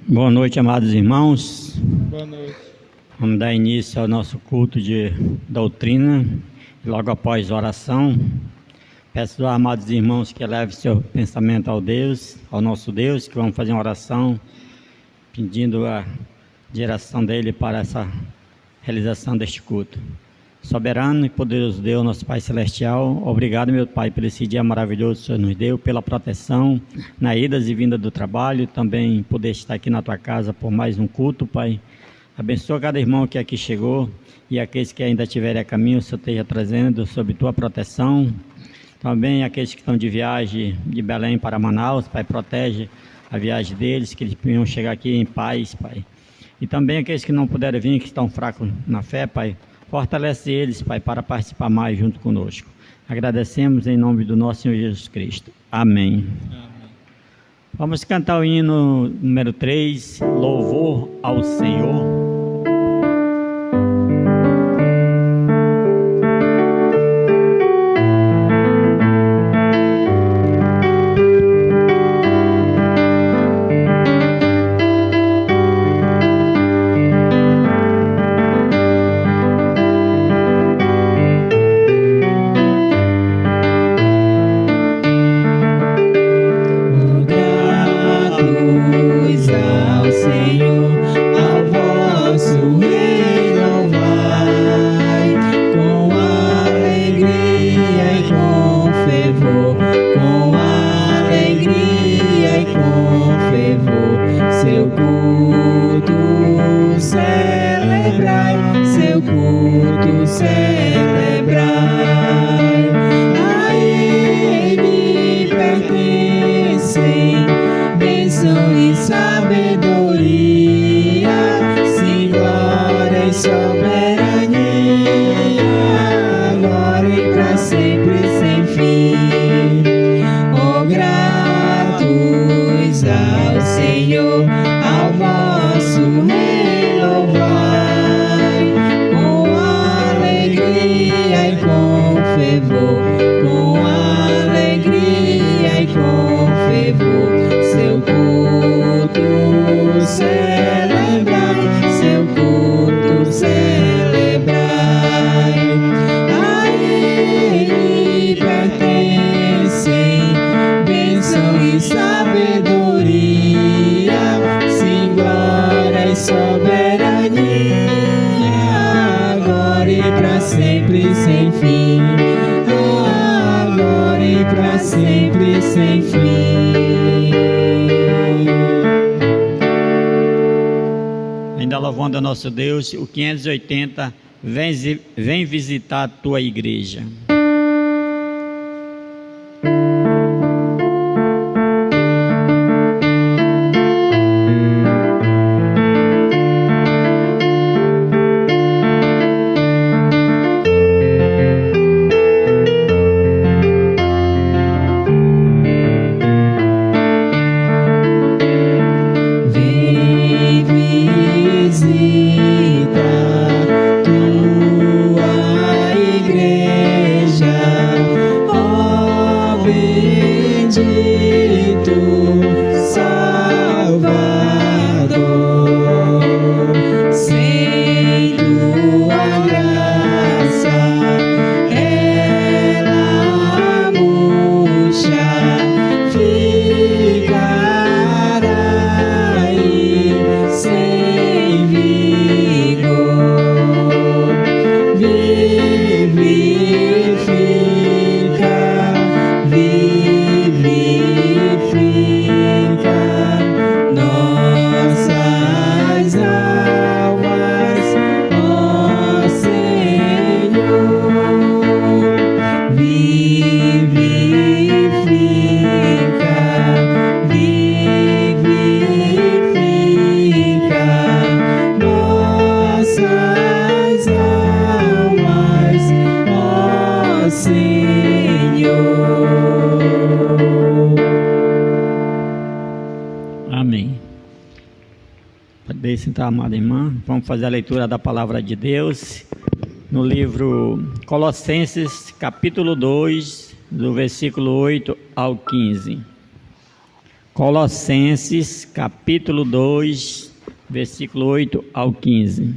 Boa noite, amados irmãos. Boa noite. Vamos dar início ao nosso culto de doutrina, logo após a oração. Peço aos amados irmãos que elevem seu pensamento ao nosso Deus, que vamos fazer uma oração pedindo a direção dele para essa realização deste culto. Soberano e poderoso Deus, nosso Pai Celestial, obrigado, meu Pai, por esse dia maravilhoso que o Senhor nos deu, pela proteção na idas e vindas do trabalho, também poder estar aqui na Tua casa por mais um culto, Pai. Abençoa cada irmão que aqui chegou e aqueles que ainda estiverem a caminho, o Senhor esteja trazendo sob Tua proteção. Também aqueles que estão de viagem de Belém para Manaus, Pai, protege a viagem deles, que eles venham chegar aqui em paz, Pai. E também aqueles que não puderam vir, que estão fracos na fé, Pai, fortalece eles, Pai, para participar mais junto conosco. Agradecemos em nome do nosso Senhor Jesus Cristo. Amém. Amém. Vamos cantar o hino número 3, Louvor ao Senhor. Louvando a nosso Deus, o 580, vem visitar a tua igreja. Sentar, amada irmã, vamos fazer a leitura da palavra de Deus no livro Colossenses, capítulo 2, do versículo 8 ao 15. Colossenses, capítulo 2, versículo 8 ao 15.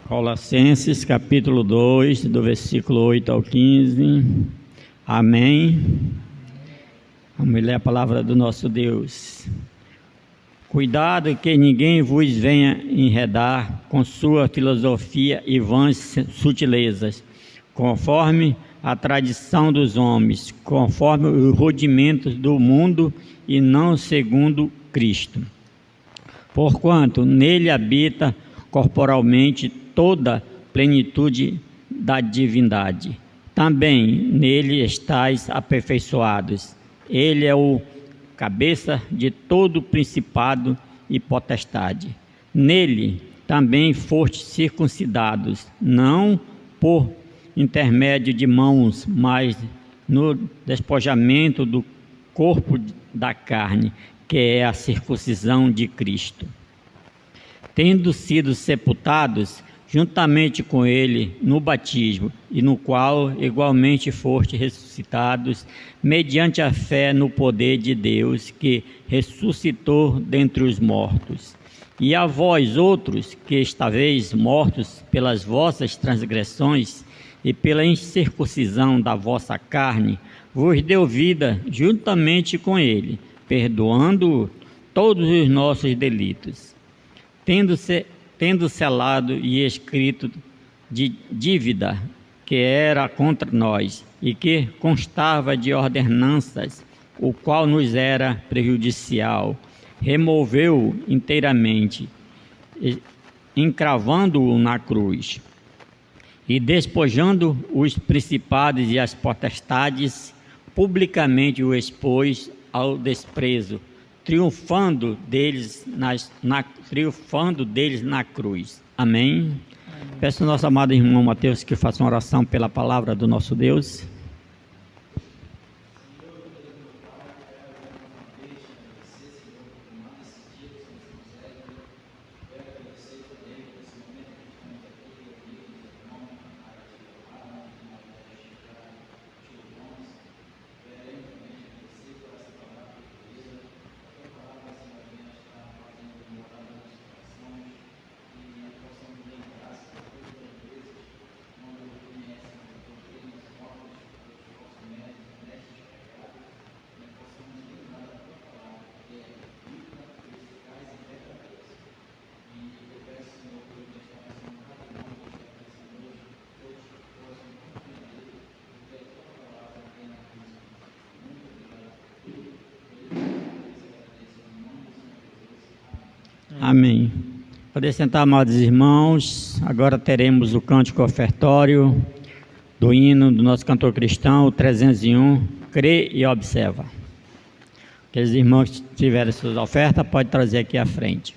Colossenses, capítulo 2, do versículo 8 ao 15. Amém. Vamos ler a palavra do nosso Deus. Cuidado que ninguém vos venha enredar com sua filosofia e vãs sutilezas, conforme a tradição dos homens, conforme os rudimentos do mundo e não segundo Cristo. Porquanto nele habita corporalmente toda a plenitude da divindade. Também nele estáis aperfeiçoados. Ele é o cabeça de todo principado e potestade. Nele também fostes circuncidados, não por intermédio de mãos, mas no despojamento do corpo da carne, que é a circuncisão de Cristo. Tendo sido sepultados juntamente com ele no batismo, e no qual igualmente fostes ressuscitados, mediante a fé no poder de Deus, que ressuscitou dentre os mortos. E a vós outros, que estáveis mortos pelas vossas transgressões e pela incircuncisão da vossa carne, vos deu vida juntamente com ele, perdoando todos os nossos delitos, tendo selado e escrito de dívida que era contra nós e que constava de ordenanças, o qual nos era prejudicial, removeu inteiramente, encravando-o na cruz, e despojando os principados e as potestades, publicamente o expôs ao desprezo, triunfando deles na cruz. Amém. Peço ao nosso amado irmão Mateus que faça uma oração pela palavra do nosso Deus. Amém. Poder sentar, amados irmãos. Agora teremos o cântico ofertório do hino do nosso cantor cristão, o 301, Crê e Observa. Aqueles irmãos que tiverem suas ofertas, pode trazer aqui à frente.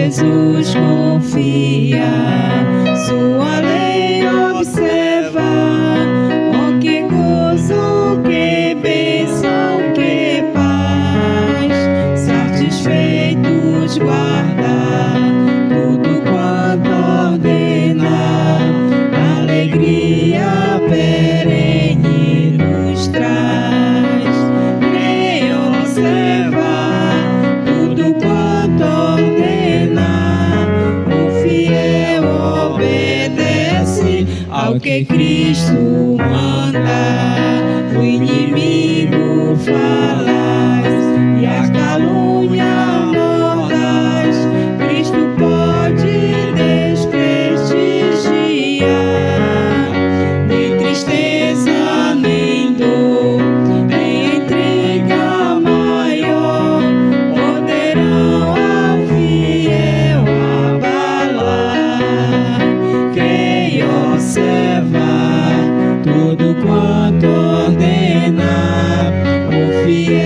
Jesus confia, sua lei observa, oh que gozo, que bênção, que paz, satisfeitos guarda tudo quanto ordena, alegria perene nos traz, crê e observa tudo quanto ordena. Ao que Cristo manda, o inimigo falaz e a calúnia mordaz, Cristo pode desprestigiar. Nem tristeza, nem dor, nem intriga maior poderão ao fiel abalar. Creia, observa tudo quanto ordena o fiel.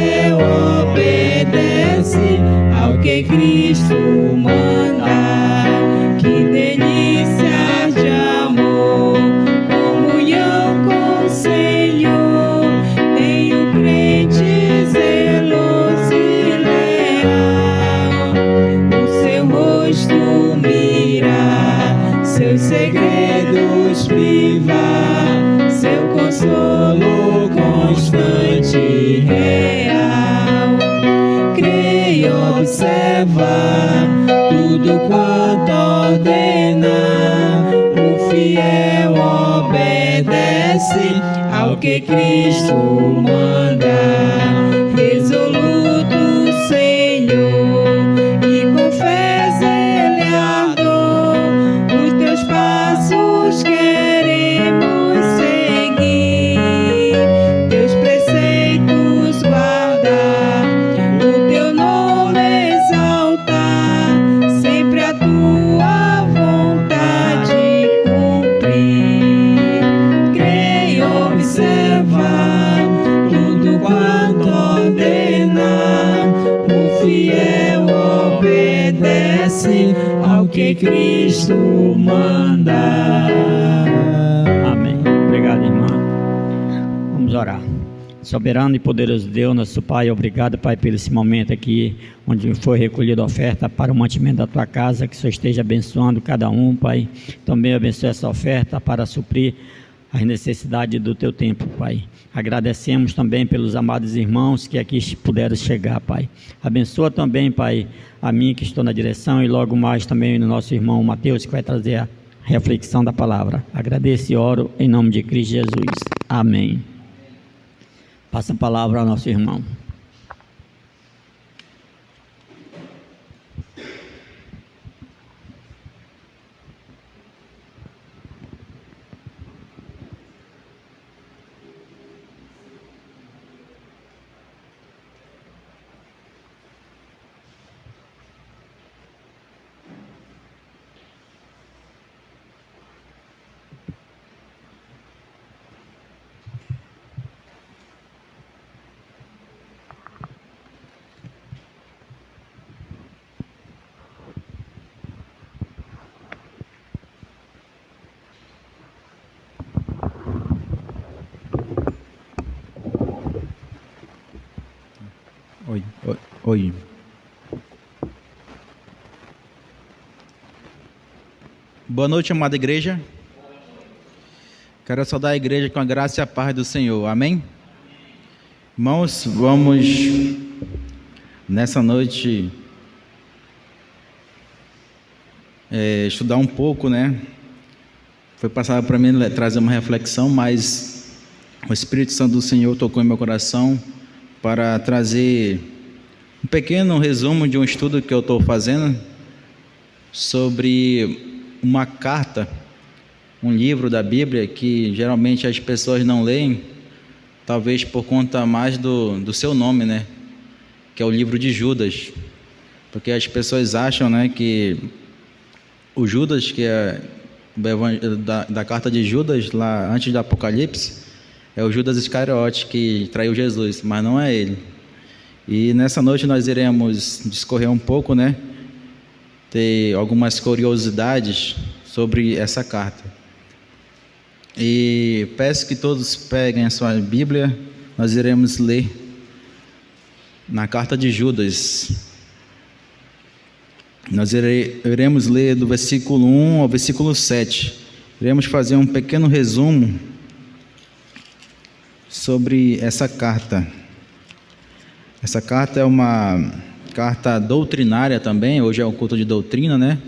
tudo quanto ordena. O fiel obedece ao que Cristo manda. Resoluto, Senhor, e com fé zelador, os teus passos queremos seguir, teus preceitos guardar, o teu nome exaltar, sempre a tua vontade cumprir. Creio, observar tudo quanto ordena. O fiel obedece ao que Cristo manda. Amém. Obrigado, irmã. Vamos orar. Soberano e poderoso Deus, nosso Pai, obrigado, Pai, por esse momento aqui, onde foi recolhida a oferta para o mantimento da Tua casa, que o Senhor esteja abençoando cada um, Pai. Também abençoe essa oferta para suprir as necessidades do Teu tempo, Pai. Agradecemos também pelos amados irmãos que aqui puderam chegar, Pai. Abençoa também, Pai, a mim que estou na direção e logo mais também o nosso irmão Mateus, que vai trazer a reflexão da palavra. Agradeço e oro em nome de Cristo Jesus. Amém. Passa a palavra ao nosso irmão. Oi. Boa noite, amada igreja. Quero saudar a igreja com a graça e a paz do Senhor. Amém? Irmãos, vamos nessa noite estudar um pouco, né? Foi passado para mim trazer uma reflexão, mas o Espírito Santo do Senhor tocou em meu coração para trazer um pequeno resumo de um estudo que eu estou fazendo sobre uma carta, um livro da Bíblia que geralmente as pessoas não leem, talvez por conta mais do seu nome, né? Que é o livro de Judas, porque as pessoas acham, né, que o Judas, que é da carta de Judas, lá antes do Apocalipse, é o Judas Iscariote que traiu Jesus, mas não é ele. E nessa noite nós iremos discorrer um pouco, né? Ter algumas curiosidades sobre essa carta. E peço que todos peguem a sua Bíblia, nós iremos ler na carta de Judas. Nós iremos ler do versículo 1 ao versículo 7. Iremos fazer um pequeno resumo sobre essa carta. Essa carta é uma carta doutrinária também, hoje é um culto de doutrina, né?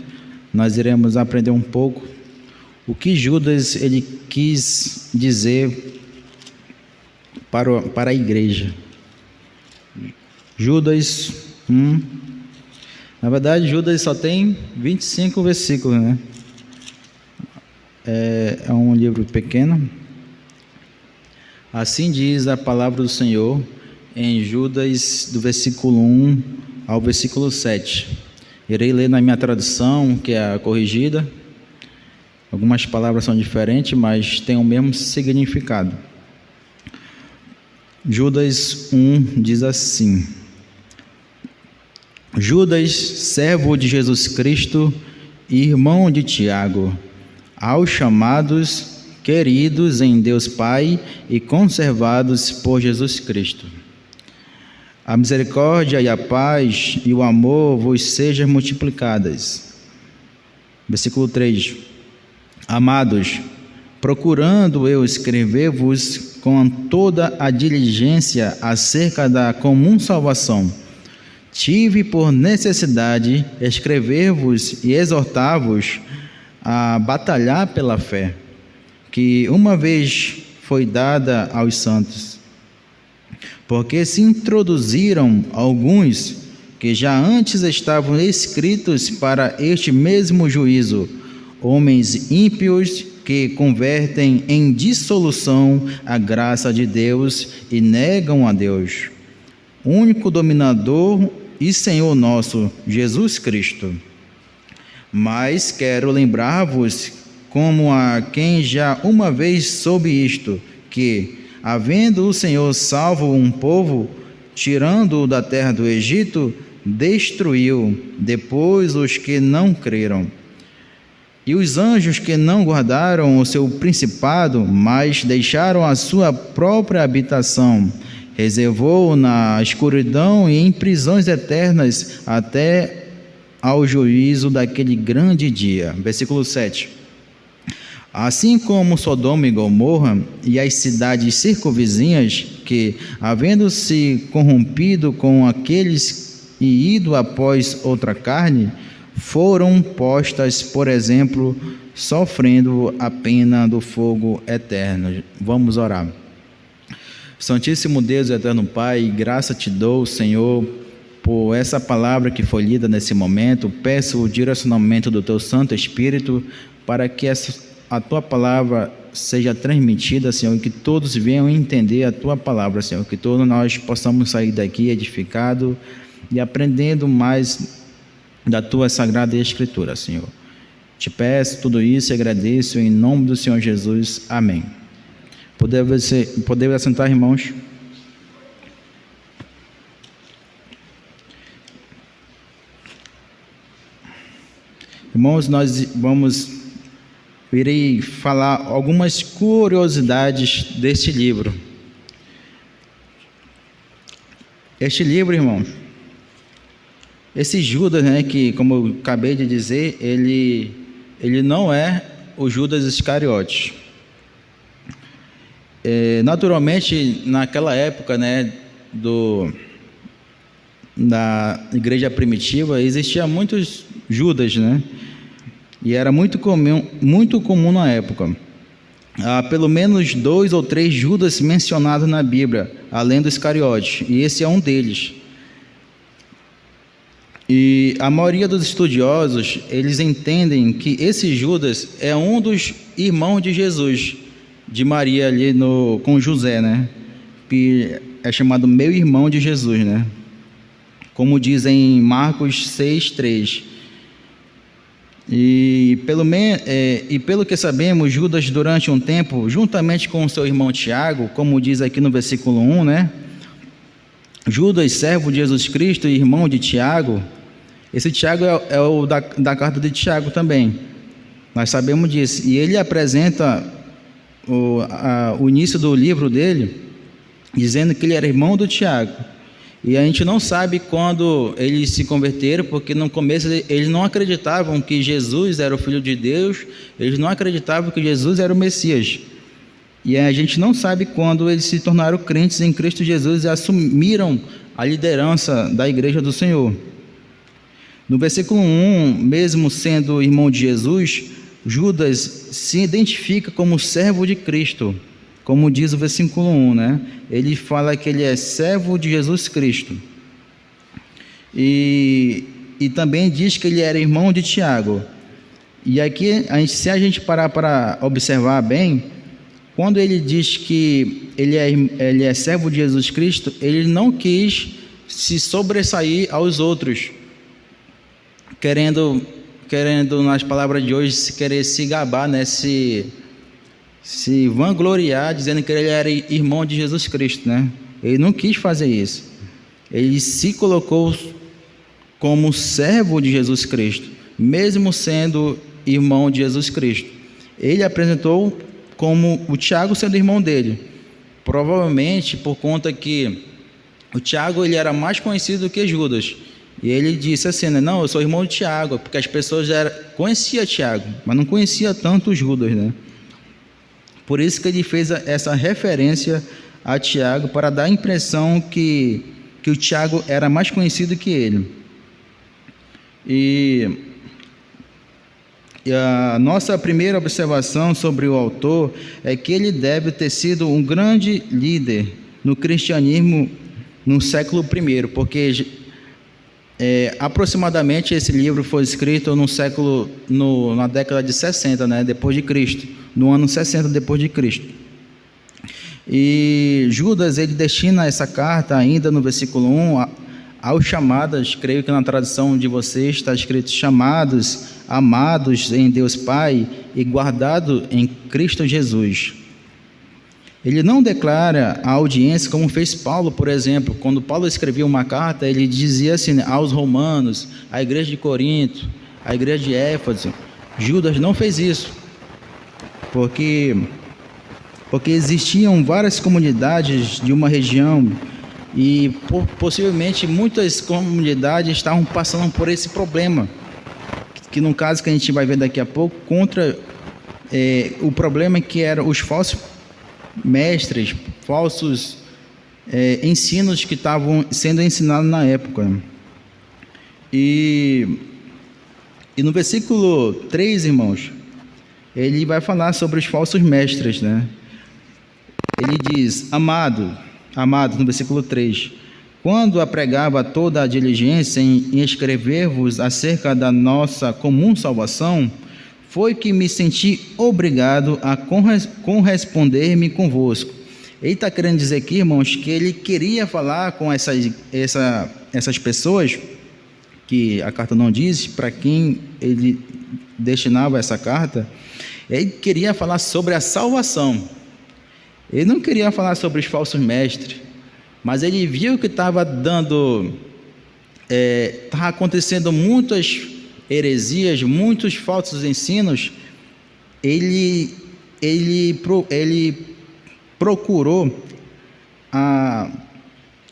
Nós iremos aprender um pouco o que Judas ele quis dizer para a igreja. Judas 1. Na verdade, Judas só tem 25 versículos, né? É um livro pequeno. Assim diz a palavra do Senhor em Judas, do versículo 1 ao versículo 7. Irei ler na minha tradução, que é a corrigida. Algumas palavras são diferentes, mas têm o mesmo significado. Judas 1 diz assim: Judas, servo de Jesus Cristo e irmão de Tiago, aos chamados, queridos em Deus Pai e conservados por Jesus Cristo. A misericórdia e a paz e o amor vos sejam multiplicadas. Versículo 3. Amados, procurando eu escrever-vos com toda a diligência acerca da comum salvação, tive por necessidade escrever-vos e exortar-vos a batalhar pela fé, que uma vez foi dada aos santos. Porque se introduziram alguns que já antes estavam escritos para este mesmo juízo, homens ímpios que convertem em dissolução a graça de Deus e negam a Deus, único dominador e Senhor nosso, Jesus Cristo. Mas quero lembrar-vos, como a quem já uma vez soube isto, que, havendo o Senhor salvo um povo, tirando-o da terra do Egito, destruiu depois os que não creram. E os anjos que não guardaram o seu principado, mas deixaram a sua própria habitação, reservou na escuridão e em prisões eternas até ao juízo daquele grande dia. Versículo 7. Assim como Sodoma e Gomorra e as cidades circunvizinhas, que, havendo se corrompido com aqueles e ido após outra carne, foram postas, por exemplo, sofrendo a pena do fogo eterno. Vamos orar. Santíssimo Deus e eterno Pai, graça te dou, Senhor, por essa palavra que foi lida nesse momento. Peço o direcionamento do teu Santo Espírito para que a tua palavra seja transmitida, Senhor, e que todos venham entender a tua palavra, Senhor, que todos nós possamos sair daqui edificados e aprendendo mais da tua sagrada escritura, Senhor. Te peço tudo isso e agradeço em nome do Senhor Jesus. Amém. Podemos assentar, irmãos? Irmãos, irei falar algumas curiosidades deste livro. Este livro, irmãos, esse Judas, que, como eu acabei de dizer, ele não é o Judas Iscariotes. Naturalmente, naquela época, da igreja primitiva, existia muitos Judas, e era muito comum na época. Há pelo menos 2 ou 3 Judas mencionados na Bíblia, além do Iscariotes, e esse é um deles. E a maioria dos estudiosos, eles entendem que esse Judas é um dos irmãos de Jesus, de Maria ali com José, que é chamado meu irmão de Jesus, como diz em Marcos 6:3. E pelo que sabemos, Judas durante um tempo, juntamente com seu irmão Tiago, como diz aqui no versículo 1, Judas, servo de Jesus Cristo e irmão de Tiago. Esse Tiago é o da carta de Tiago também, nós sabemos disso, e ele apresenta o início do livro dele, dizendo que ele era irmão do Tiago, e a gente não sabe quando eles se converteram, porque no começo eles não acreditavam que Jesus era o Filho de Deus, eles não acreditavam que Jesus era o Messias, e a gente não sabe quando eles se tornaram crentes em Cristo Jesus e assumiram a liderança da igreja do Senhor. No versículo 1, mesmo sendo irmão de Jesus, Judas se identifica como servo de Cristo, como diz o versículo 1, Ele fala que ele é servo de Jesus Cristo. E também diz que ele era irmão de Tiago. E aqui, se a gente parar para observar bem, quando ele diz que ele é servo de Jesus Cristo, ele não quis se sobressair aos outros, querendo nas palavras de hoje, querer se gabar, se vangloriar, dizendo que ele era irmão de Jesus Cristo, Ele não quis fazer isso. Ele se colocou como servo de Jesus Cristo, mesmo sendo irmão de Jesus Cristo. Ele apresentou como o Tiago sendo irmão dele, provavelmente por conta que o Tiago ele era mais conhecido que Judas. E ele disse assim, não, eu sou irmão de Tiago, porque as pessoas já conheciam Tiago, mas não conhecia tanto Judas, Por isso que ele fez essa referência a Tiago, para dar a impressão que que o Tiago era mais conhecido que ele. E a nossa primeira observação sobre o autor é que ele deve ter sido um grande líder no cristianismo no século I, porque aproximadamente esse livro foi escrito na década de 60, né, depois de Cristo, no ano 60 depois de Cristo. E Judas, ele destina essa carta ainda no versículo 1 aos chamados, creio que na tradução de vocês está escrito chamados, amados em Deus Pai e guardados em Cristo Jesus. Ele não declara a audiência como fez Paulo, por exemplo. Quando Paulo escrevia uma carta, ele dizia assim, aos romanos, à igreja de Corinto, à igreja de Éfeso. Judas não fez isso, porque existiam várias comunidades de uma região e possivelmente muitas comunidades estavam passando por esse problema, que no caso que a gente vai ver daqui a pouco, contra o problema que eram os falsos mestres, falsos ensinos que estavam sendo ensinados na época. E no versículo 3, irmãos, ele vai falar sobre os falsos mestres, né? Ele diz, amado, no versículo 3, quando apregava toda a diligência em escrever-vos acerca da nossa comum salvação, foi que me senti obrigado a corresponder-me convosco. Ele está querendo dizer aqui, irmãos, que ele queria falar com essas pessoas, que a carta não diz para quem ele destinava essa carta. Ele queria falar sobre a salvação. Ele não queria falar sobre os falsos mestres, mas ele viu que estava acontecendo muitas heresias, muitos falsos ensinos. Ele procurou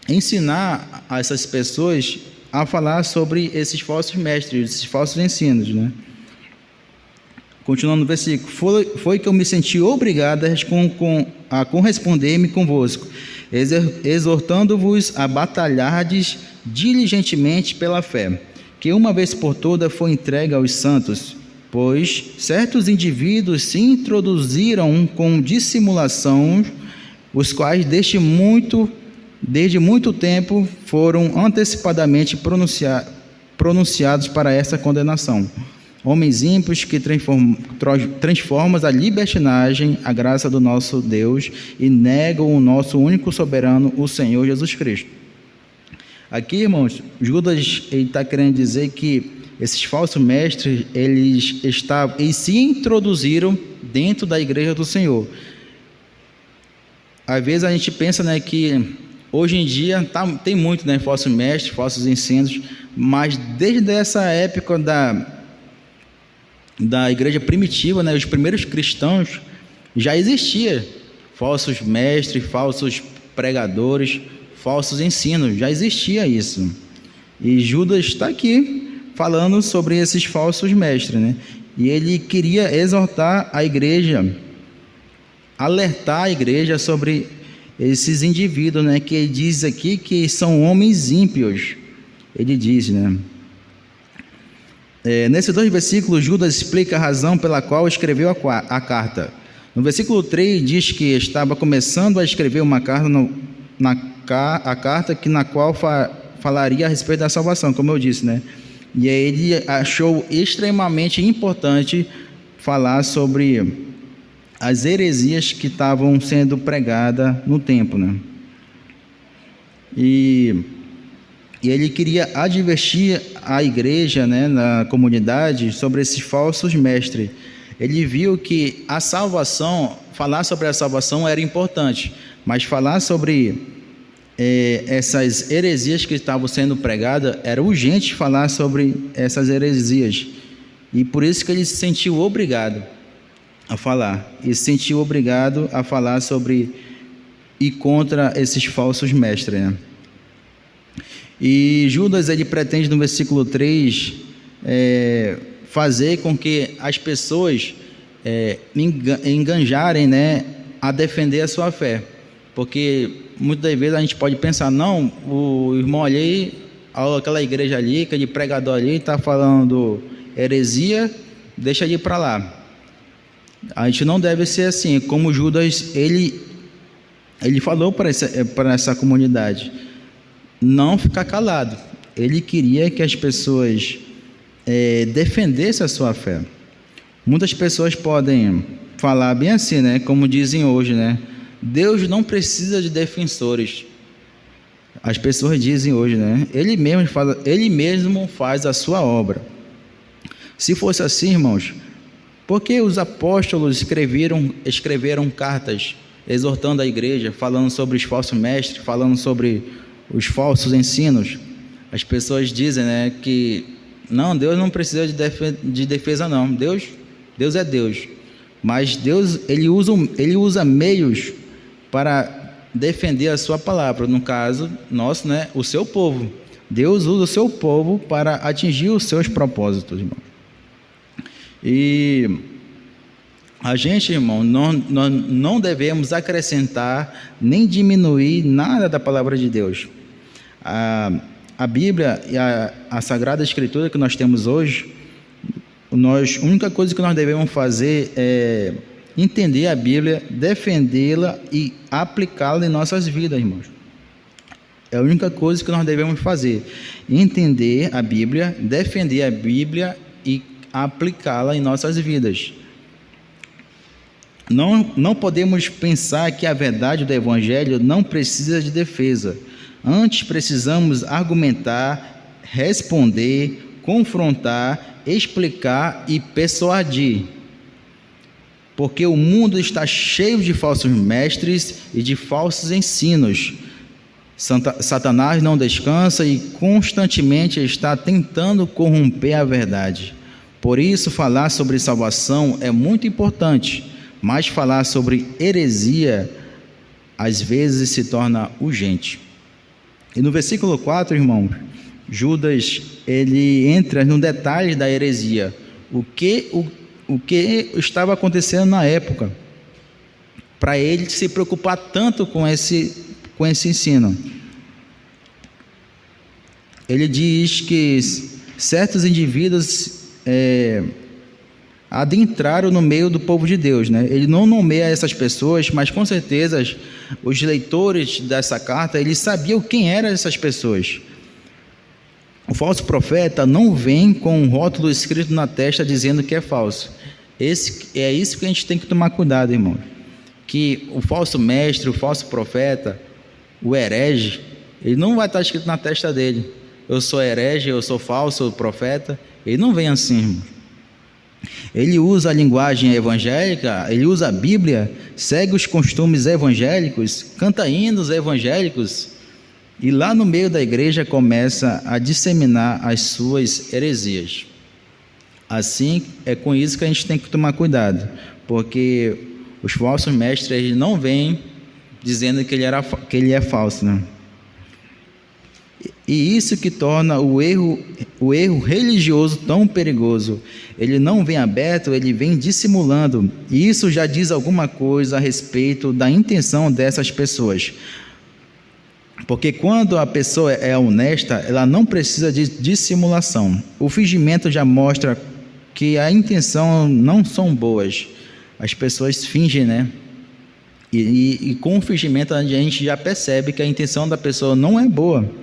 ensinar a essas pessoas a falar sobre esses falsos mestres, esses falsos ensinos, né? Continuando no versículo, foi que eu me senti obrigado a corresponder-me convosco, exortando-vos a batalhardes diligentemente pela fé, que uma vez por toda foi entregue aos santos, pois certos indivíduos se introduziram com dissimulação, os quais desde muito tempo foram antecipadamente pronunciados para essa condenação. Homens ímpios que transformam a libertinagem a graça do nosso Deus e negam o nosso único soberano, o Senhor Jesus Cristo. Aqui, irmãos, Judas está querendo dizer que esses falsos mestres, eles se introduziram dentro da igreja do Senhor. Às vezes a gente pensa, né, que hoje em dia tem muito, né, falsos mestres, falsos ensinos, mas desde essa época da igreja primitiva, né, os primeiros cristãos, já existia falsos mestres, falsos pregadores, falsos ensinos, já existia isso. E Judas está aqui falando sobre esses falsos mestres, né? E ele queria exortar a igreja, alertar a igreja sobre esses indivíduos, né? Que ele diz aqui que são homens ímpios, ele diz, né? Nesses 2 versículos, Judas explica a razão pela qual escreveu a carta. No versículo 3 diz que estava começando a escrever uma carta, a carta na qual falaria a respeito da salvação, como eu disse, né? E aí ele achou extremamente importante falar sobre as heresias que estavam sendo pregadas no tempo, né? E ele queria advertir a igreja, né, na comunidade, sobre esses falsos mestres. Ele viu que a salvação, falar sobre a salvação era importante, mas falar sobre essas heresias que estavam sendo pregadas, era urgente falar sobre essas heresias. E por isso que ele se sentiu obrigado a falar. E se sentiu obrigado a falar sobre e contra esses falsos mestres, né? E Judas, ele pretende no versículo 3 fazer com que as pessoas enganjarem, né, a defender a sua fé, porque muitas das vezes a gente pode pensar, não, o irmão ali, aquela igreja ali, aquele pregador ali está falando heresia, deixa ele para lá. A gente não deve ser assim, como Judas, ele falou para essa comunidade, não ficar calado. Ele queria que as pessoas defendessem a sua fé. Muitas pessoas podem falar bem assim, né? Como dizem hoje, né? Deus não precisa de defensores. As pessoas dizem hoje, né? Ele mesmo faz a sua obra. Se fosse assim, irmãos, por que os apóstolos escreveram cartas exortando a igreja, falando sobre os falsos mestres, falando sobre os falsos ensinos? As pessoas dizem, né, que não, Deus não precisa de defesa, não. Deus é Deus. Mas Deus, ele usa meios para defender a sua palavra. No caso nosso, né, o seu povo. Deus usa o seu povo para atingir os seus propósitos, irmão. E a gente, irmão, não devemos acrescentar nem diminuir nada da palavra de Deus. A Bíblia e a Sagrada Escritura que nós temos hoje, a única coisa que nós devemos fazer é entender a Bíblia, defendê-la e aplicá-la em nossas vidas, irmãos. É a única coisa que nós devemos fazer: entender a Bíblia, defender a Bíblia e aplicá-la em nossas vidas. Não podemos pensar que a verdade do Evangelho não precisa de defesa. Antes precisamos argumentar, responder, confrontar, explicar e persuadir. Porque o mundo está cheio de falsos mestres e de falsos ensinos. Satanás não descansa e constantemente está tentando corromper a verdade. Por isso, falar sobre salvação é muito importante, mas falar sobre heresia às vezes se torna urgente. E no versículo 4, irmão, Judas, ele entra no detalhe da heresia. O que estava acontecendo na época, para ele se preocupar tanto com esse ensino. Ele diz que certos indivíduos adentraram no meio do povo de Deus, né? Ele não nomeia essas pessoas, mas com certeza os leitores dessa carta, eles sabiam quem eram essas pessoas. O falso profeta não vem com um rótulo escrito na testa dizendo que é falso. É isso que a gente tem que tomar cuidado, irmão. Que o falso mestre, o falso profeta, o herege, ele não vai estar escrito na testa dele: eu sou herege, eu sou falso profeta. Ele não vem assim, irmão. Ele usa a linguagem evangélica, ele usa a Bíblia, segue os costumes evangélicos, canta hinos evangélicos, e lá no meio da igreja começa a disseminar as suas heresias. Assim, é com isso que a gente tem que tomar cuidado, porque os falsos mestres, eles não vêm dizendo que ele é falso, né? E isso que torna o erro religioso tão perigoso. Ele não vem aberto, ele vem dissimulando. E isso já diz alguma coisa a respeito da intenção dessas pessoas. Porque quando a pessoa é honesta, ela não precisa de dissimulação. O fingimento já mostra que a intenção não são boas. As pessoas fingem, né? E com o fingimento a gente já percebe que a intenção da pessoa não é boa.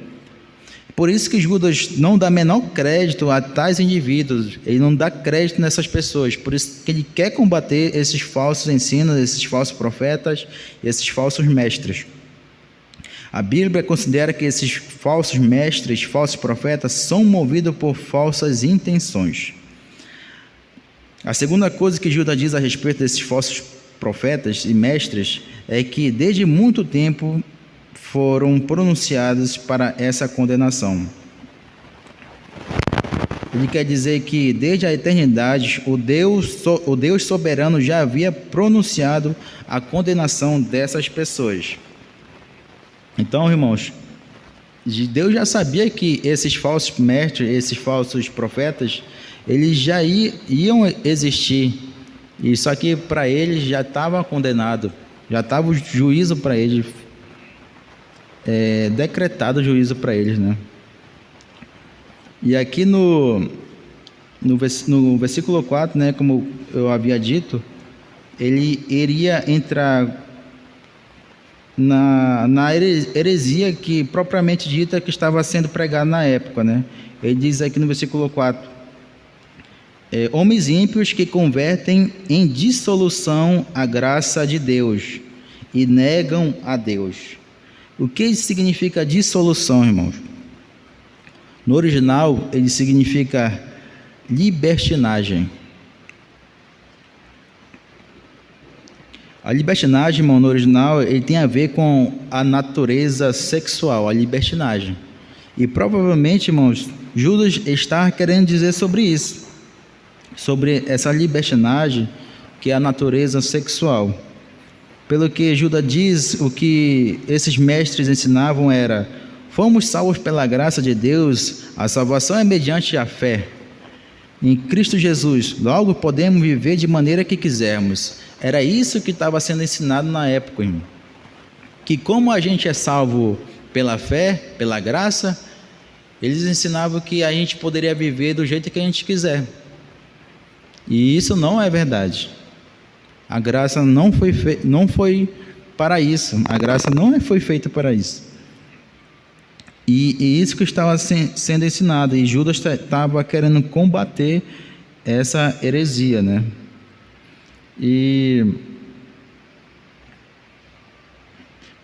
Por isso que Judas não dá menor crédito a tais indivíduos, ele não dá crédito nessas pessoas, por isso que ele quer combater esses falsos ensinos, esses falsos profetas, esses falsos mestres. A Bíblia considera que esses falsos mestres, falsos profetas, são movidos por falsas intenções. A segunda coisa que Judas diz a respeito desses falsos profetas e mestres é que desde muito tempo foram pronunciados para essa condenação. Ele quer dizer que desde a eternidade o Deus soberano já havia pronunciado a condenação dessas pessoas. Então, irmãos, Deus já sabia que esses falsos mestres, esses falsos profetas, eles já iam existir. E só que para eles já estava condenado, já estava o juízo para eles. decretado juízo para eles, né? E aqui no versículo 4, né, como eu havia dito, ele iria entrar na heresia que propriamente dita que estava sendo pregada na época, né? Ele diz aqui no versículo 4: homens ímpios que convertem em dissolução a graça de Deus e negam a Deus. O que significa dissolução, irmãos? No original, ele significa libertinagem. A libertinagem, irmão, no original, ele tem a ver com a natureza sexual, a libertinagem. E provavelmente, irmãos, Judas está querendo dizer sobre isso, sobre essa libertinagem, que é a natureza sexual. Pelo que Judas diz, o que esses mestres ensinavam era: fomos salvos pela graça de Deus, a salvação é mediante a fé em Cristo Jesus, logo podemos viver de maneira que quisermos. Era isso que estava sendo ensinado na época, irmão. Que como a gente é salvo pela fé, pela graça, eles ensinavam que a gente poderia viver do jeito que a gente quiser. E isso não é verdade. A graça não foi para isso. A graça não foi feita para isso. E isso que estava sendo ensinado. E Judas estava querendo combater essa heresia, né? E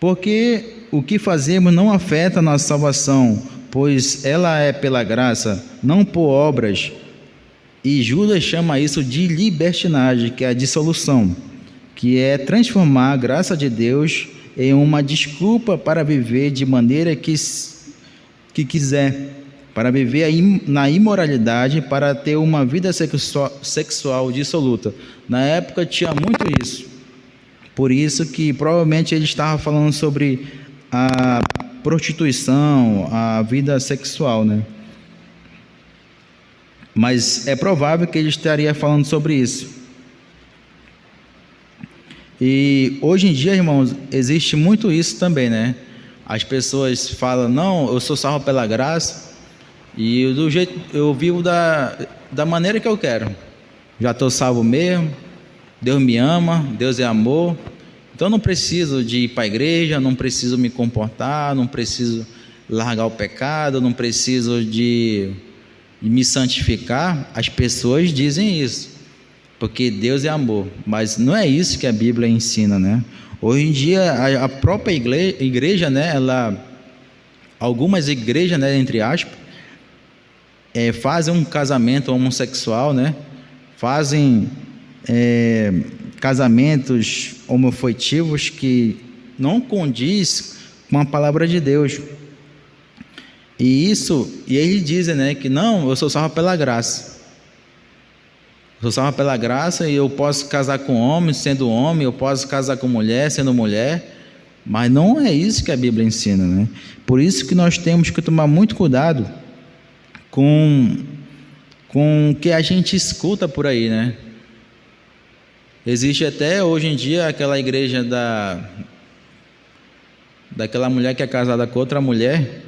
porque o que fazemos não afeta a nossa salvação, pois ela é pela graça, não por obras. E Judas chama isso de libertinagem, que é a dissolução, que é transformar a graça de Deus em uma desculpa para viver de maneira que quiser, para viver na imoralidade, para ter uma vida sexual dissoluta. Na época tinha muito isso. Por isso que provavelmente ele estava falando sobre a prostituição, a vida sexual, né? Mas é provável que ele estaria falando sobre isso. E hoje em dia, irmãos, existe muito isso também, né? As pessoas falam: não, eu sou salvo pela graça e eu vivo da maneira que eu quero. Já estou salvo mesmo, Deus me ama, Deus é amor, então não preciso de ir para a igreja, não preciso me comportar, não preciso largar o pecado, não preciso de me santificar. As pessoas dizem isso, porque Deus é amor, mas não é isso que a Bíblia ensina, né? Hoje em dia a própria igreja, né, algumas igrejas, né, entre aspas, fazem um casamento homossexual, né? Fazem casamentos homoafetivos que não condiz com a palavra de Deus. E eles dizem, né, que não, eu sou salvo pela graça. Eu sou salvo pela graça e eu posso casar com homem, sendo homem, eu posso casar com mulher, sendo mulher, mas não é isso que a Bíblia ensina, né? Por isso que nós temos que tomar muito cuidado com o que a gente escuta por aí, né? Existe até hoje em dia aquela igreja daquela mulher que é casada com outra mulher,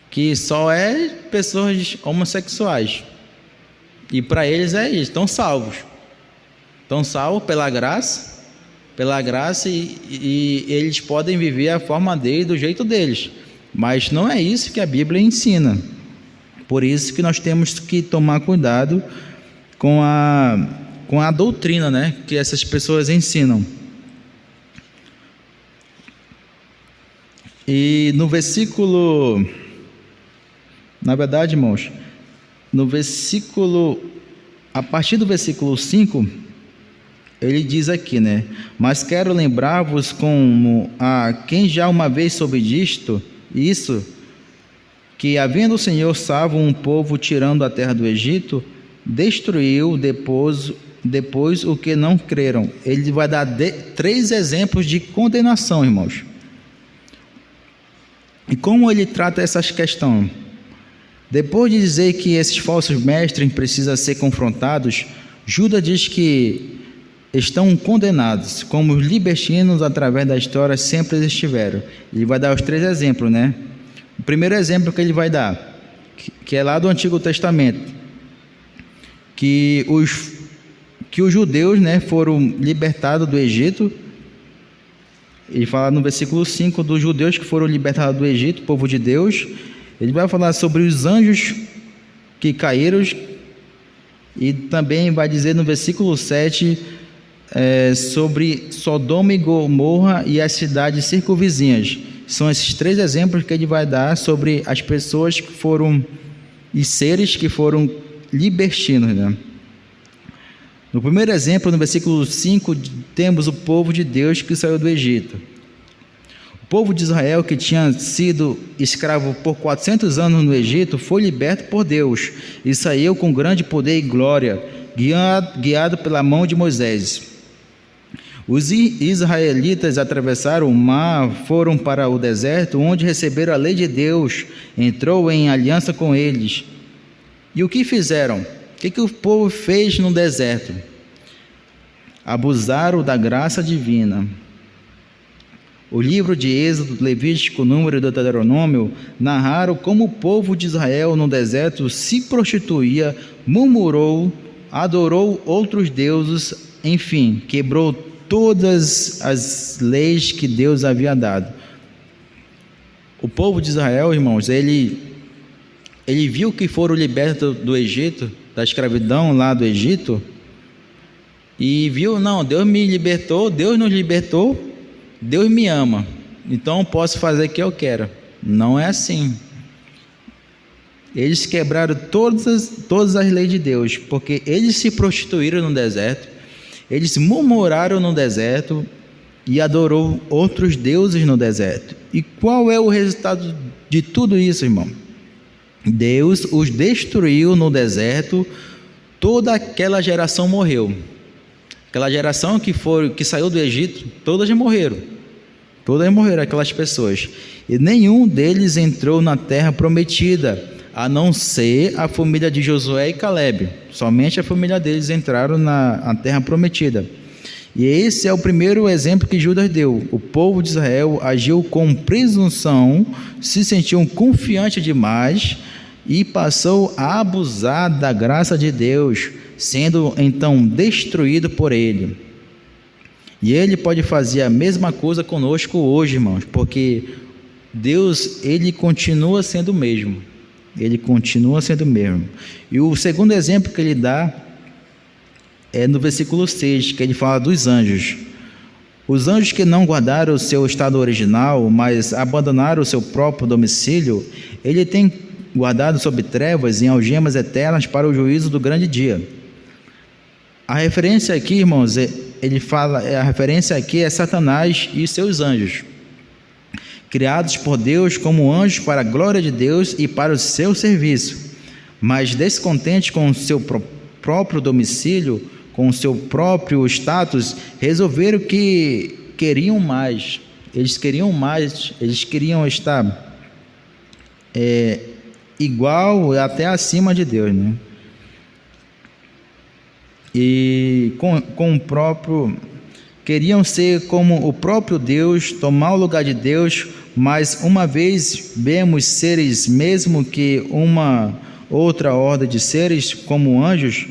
que só é pessoas homossexuais. E para eles é isso, estão salvos pela graça e eles podem viver a forma deles, do jeito deles, mas não é isso que a Bíblia ensina. Por isso que nós temos que tomar cuidado com a doutrina, né, que essas pessoas ensinam. E no versículo, na verdade, irmãos, a partir do versículo 5, ele diz aqui, né? Mas quero lembrar-vos como a quem já uma vez soube disto, isso, que havendo o Senhor salvo um povo tirando a terra do Egito, destruiu depois o que não creram. Ele vai dar 3 exemplos de condenação, irmãos. E como ele trata essas questões? Depois de dizer que esses falsos mestres precisam ser confrontados, Judas diz que estão condenados, como os libertinos através da história sempre estiveram. Ele vai dar os 3 exemplos, né? O primeiro exemplo que ele vai dar, que é lá do Antigo Testamento, que os judeus, né, foram libertados do Egito. Ele fala no versículo 5 dos judeus que foram libertados do Egito, povo de Deus. Ele vai falar sobre os anjos que caíram, e também vai dizer no versículo 7 sobre Sodoma e Gomorra e as cidades circunvizinhas. São esses 3 exemplos que ele vai dar sobre as pessoas que foram e seres que foram libertinos, né? No primeiro exemplo, no versículo 5, temos o povo de Deus que saiu do Egito. O povo de Israel, que tinha sido escravo por 400 anos no Egito, foi liberto por Deus e saiu com grande poder e glória, guiado pela mão de Moisés. Os israelitas atravessaram o mar, foram para o deserto, onde receberam a lei de Deus, entrou em aliança com eles. E o que fizeram? O que o povo fez no deserto? Abusaram da graça divina. O livro de Êxodo, Levítico, Número e Deuteronômio narraram como o povo de Israel no deserto se prostituía, murmurou, adorou outros deuses, enfim, quebrou todas as leis que Deus havia dado. O povo de Israel, irmãos, ele viu que foram libertos do Egito, da escravidão lá do Egito, e viu, não, Deus me libertou, Deus nos libertou, Deus me ama, então posso fazer o que eu quero. Não é assim. Eles quebraram todas as leis de Deus, porque eles se prostituíram no deserto, eles murmuraram no deserto e adorou outros deuses no deserto. E qual é o resultado de tudo isso, irmão? Deus os destruiu no deserto, toda aquela geração morreu. Aquela geração que saiu do Egito, todas morreram, aquelas pessoas, e nenhum deles entrou na terra prometida, a não ser a família de Josué e Calebe. Somente a família deles entraram na terra prometida. E esse é o primeiro exemplo que Judas deu. O povo de Israel agiu com presunção, se sentiu confiante demais e passou a abusar da graça de Deus, sendo então destruído por ele. E ele pode fazer a mesma coisa conosco hoje, irmãos, porque Deus, ele continua sendo o mesmo. Ele continua sendo o mesmo. E o segundo exemplo que ele dá é no versículo 6, que ele fala dos anjos. Os anjos que não guardaram o seu estado original, mas abandonaram o seu próprio domicílio, ele tem guardado sob trevas em algemas eternas para o juízo do grande dia. A referência aqui, irmãos, a referência aqui é Satanás e seus anjos, criados por Deus como anjos para a glória de Deus e para o seu serviço, mas descontentes com o seu próprio domicílio, com o seu próprio status, resolveram que queriam mais. Eles queriam mais, eles queriam estar igual, até acima de Deus, né? E com o próprio, queriam ser como o próprio Deus, tomar o lugar de Deus. Mas uma vez vemos seres, mesmo que uma outra ordem de seres como anjos,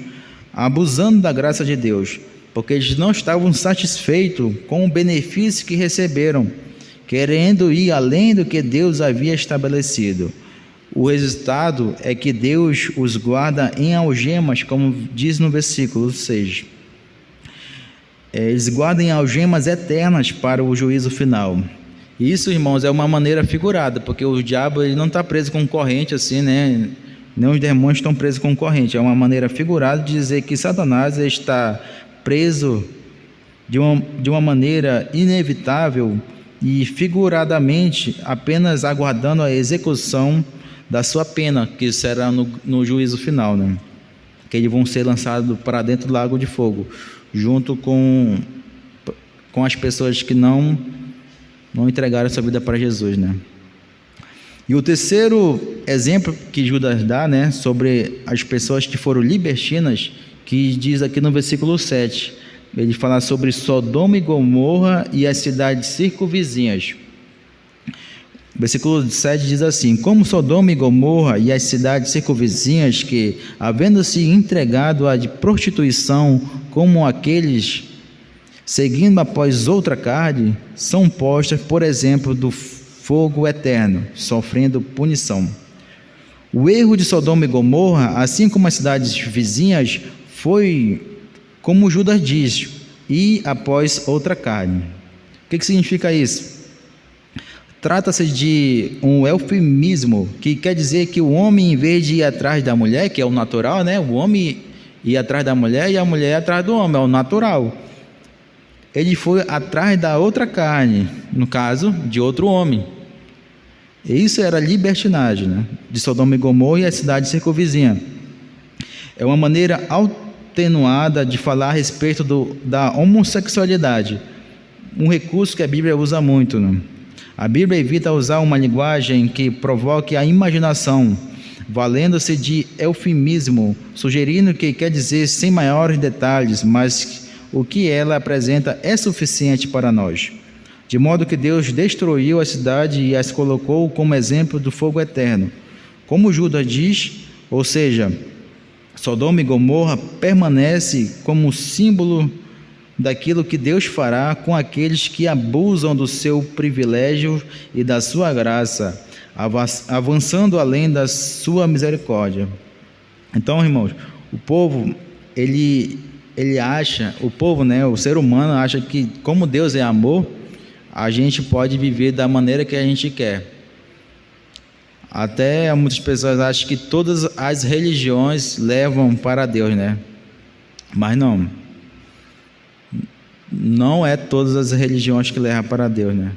abusando da graça de Deus, porque eles não estavam satisfeitos com o benefício que receberam, querendo ir além do que Deus havia estabelecido. O resultado é que Deus os guarda em algemas, como diz no versículo 6. Eles guardam em algemas eternas para o juízo final. Isso, irmãos, é uma maneira figurada, porque o diabo ele não está preso com corrente assim, né? Nem os demônios estão presos com corrente. É uma maneira figurada de dizer que Satanás está preso de uma maneira inevitável e figuradamente apenas aguardando a execução da sua pena, que será no juízo final, né? Que eles vão ser lançados para dentro do lago de fogo, junto com as pessoas que não entregaram sua vida para Jesus, né? E o terceiro exemplo que Judas dá, né, sobre as pessoas que foram libertinas, que diz aqui no versículo 7, ele fala sobre Sodoma e Gomorra e as cidades circunvizinhas. Versículo 7 diz assim: como Sodoma e Gomorra e as cidades circunvizinhas que, havendo-se entregado à de prostituição, como aqueles seguindo após outra carne, são postas, por exemplo, do fogo eterno, sofrendo punição. O erro de Sodoma e Gomorra, assim como as cidades vizinhas, foi como Judas diz, e após outra carne. O que significa isso? Trata-se de um eufemismo, que quer dizer que o homem, em vez de ir atrás da mulher, que é o natural, né? O homem ia atrás da mulher e a mulher atrás do homem, é o natural. Ele foi atrás da outra carne, no caso, de outro homem. E isso era libertinagem, né? De Sodoma e Gomorra e a cidade circunvizinha. É uma maneira atenuada de falar a respeito da homossexualidade, um recurso que a Bíblia usa muito, né? A Bíblia evita usar uma linguagem que provoque a imaginação, valendo-se de eufemismo, sugerindo que quer dizer sem maiores detalhes, mas o que ela apresenta é suficiente para nós. De modo que Deus destruiu a cidade e as colocou como exemplo do fogo eterno. Como Judas diz, ou seja, Sodoma e Gomorra permanece como símbolo daquilo que Deus fará com aqueles que abusam do seu privilégio e da sua graça, avançando além da sua misericórdia. Então, irmãos, o povo, ele acha, o povo, né, o ser humano acha que como Deus é amor, a gente pode viver da maneira que a gente quer. Até muitas pessoas acham que todas as religiões levam para Deus, né? Mas não é todas as religiões que levam para Deus, né?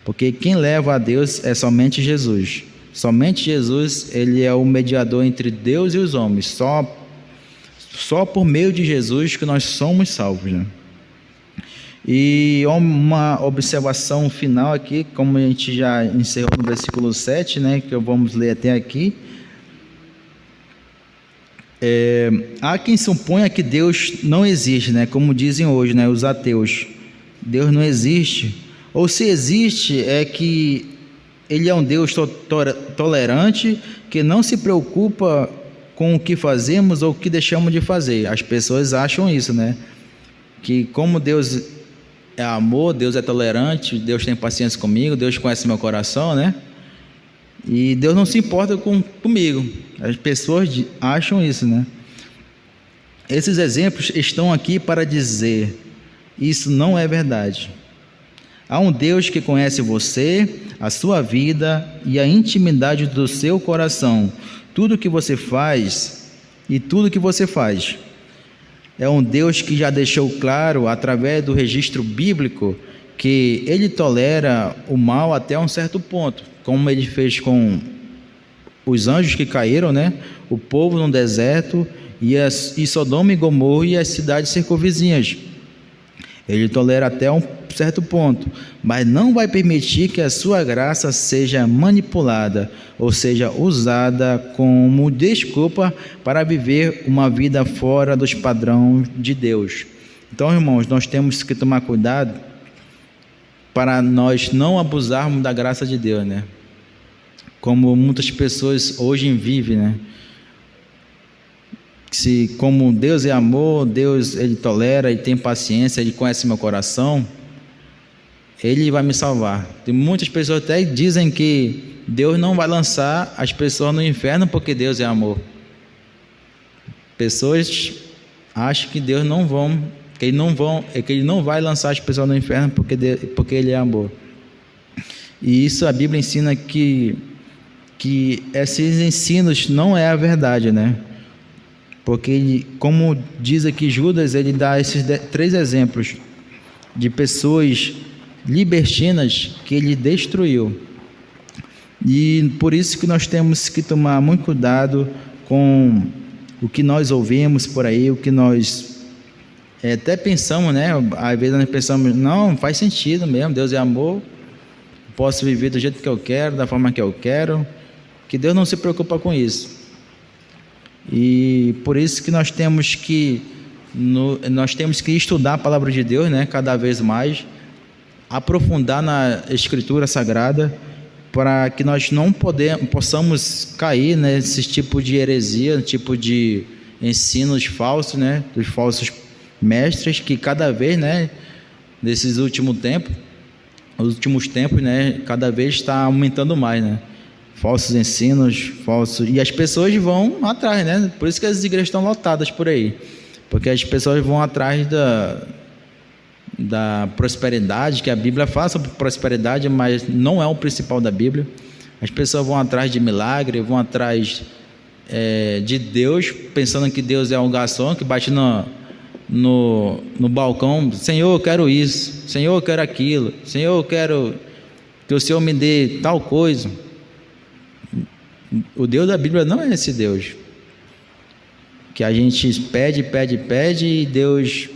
Porque quem leva a Deus é somente Jesus. Somente Jesus, ele é o mediador entre Deus e os homens. Só por meio de Jesus que nós somos salvos, né? E uma observação final aqui, como a gente já encerrou no versículo 7, né, que vamos ler até aqui. Há quem suponha que Deus não existe, né, como dizem hoje, né, os ateus. Deus não existe. Ou se existe, é que Ele é um Deus tolerante, que não se preocupa com o que fazemos ou o que deixamos de fazer. As pessoas acham isso, né? Que como Deus é amor, Deus é tolerante, Deus tem paciência comigo, Deus conhece meu coração, né? E Deus não se importa comigo. As pessoas acham isso, né? Esses exemplos estão aqui para dizer: isso não é verdade. Há um Deus que conhece você, a sua vida e a intimidade do seu coração, tudo que você faz e tudo que você faz. É um Deus que já deixou claro, através do registro bíblico, que Ele tolera o mal até um certo ponto, como Ele fez com os anjos que caíram, né? O povo no deserto e Sodoma e Gomorra e as cidades circunvizinhas. Ele tolera até um certo ponto, mas não vai permitir que a sua graça seja manipulada, ou seja, usada como desculpa para viver uma vida fora dos padrões de Deus. Então, irmãos, nós temos que tomar cuidado para nós não abusarmos da graça de Deus, né? Como muitas pessoas hoje vivem, né? Se como Deus é amor, Deus Ele tolera, Ele tem paciência, Ele conhece meu coração, Ele vai me salvar. Tem muitas pessoas até dizem que Deus não vai lançar as pessoas no inferno porque Deus é amor. Pessoas acham que Deus que Ele não vai lançar as pessoas no inferno porque Ele é amor. E isso a Bíblia ensina que esses ensinos não é a verdade, né? Porque, como diz aqui Judas, ele dá esses 3 exemplos de pessoas libertinas que ele destruiu. E por isso que nós temos que tomar muito cuidado com o que nós ouvimos por aí, o que nós até pensamos, né? Às vezes nós pensamos, não, faz sentido mesmo, Deus é amor, posso viver do jeito que eu quero, da forma que eu quero, que Deus não se preocupa com isso. E por isso que nós temos que nós temos que estudar a palavra de Deus, né, cada vez mais, aprofundar na Escritura Sagrada, para que nós não possamos cair nesse tipo de heresia, tipo de ensinos falsos, né, dos falsos mestres, que cada vez, né, nesses últimos tempos, né, cada vez está aumentando mais, né, falsos ensinos, e as pessoas vão atrás, né, por isso que as igrejas estão lotadas por aí, porque as pessoas vão atrás da prosperidade, que a Bíblia fala sobre prosperidade, mas não é o principal da Bíblia. As pessoas vão atrás de milagre, vão atrás de Deus, pensando que Deus é um garçom que bate no balcão: Senhor, eu quero isso, Senhor, eu quero aquilo, Senhor, eu quero que o Senhor me dê tal coisa. O Deus da Bíblia não é esse Deus que a gente pede e Deus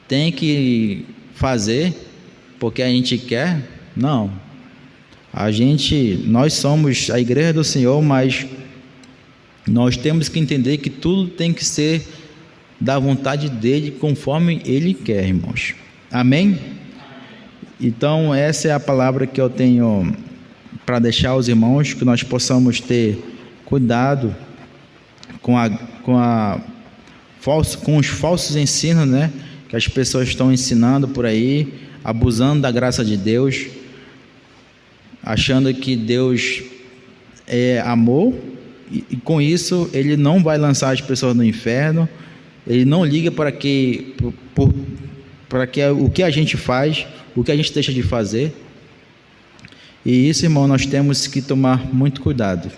tem que fazer porque a gente quer. Não, nós somos a igreja do Senhor, mas nós temos que entender que tudo tem que ser da vontade dele, conforme ele quer, irmãos. Amém? Então essa é a palavra que eu tenho para deixar aos irmãos, que nós possamos ter cuidado com os falsos ensinos, né, que as pessoas estão ensinando por aí, abusando da graça de Deus, achando que Deus é amor, e com isso ele não vai lançar as pessoas no inferno. Ele não liga para que o que a gente faz, o que a gente deixa de fazer. E isso, irmão, nós temos que tomar muito cuidado.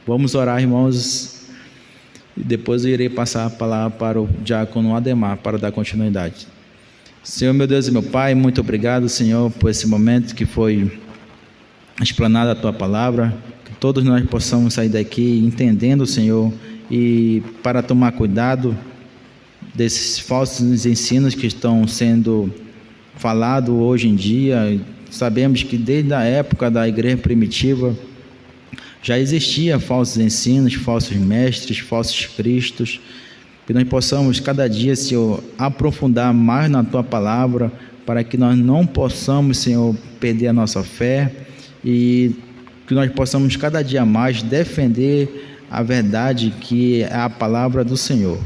Vamos orar, irmãos, e depois eu irei passar a palavra para o diácono Ademar para dar continuidade. Senhor, meu Deus e meu Pai, muito obrigado, Senhor, por esse momento que foi explanada a Tua palavra, que todos nós possamos sair daqui entendendo, Senhor, e para tomar cuidado desses falsos ensinos que estão sendo falados hoje em dia. Sabemos que desde a época da igreja primitiva já existia falsos ensinos, falsos mestres, falsos cristos, que nós possamos cada dia, Senhor, aprofundar mais na Tua palavra, para que nós não possamos, Senhor, perder a nossa fé, e que nós possamos cada dia mais defender a verdade que é a palavra do Senhor.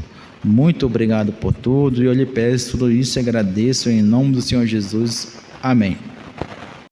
Muito obrigado por tudo, e eu lhe peço tudo isso e agradeço em nome do Senhor Jesus. Amém.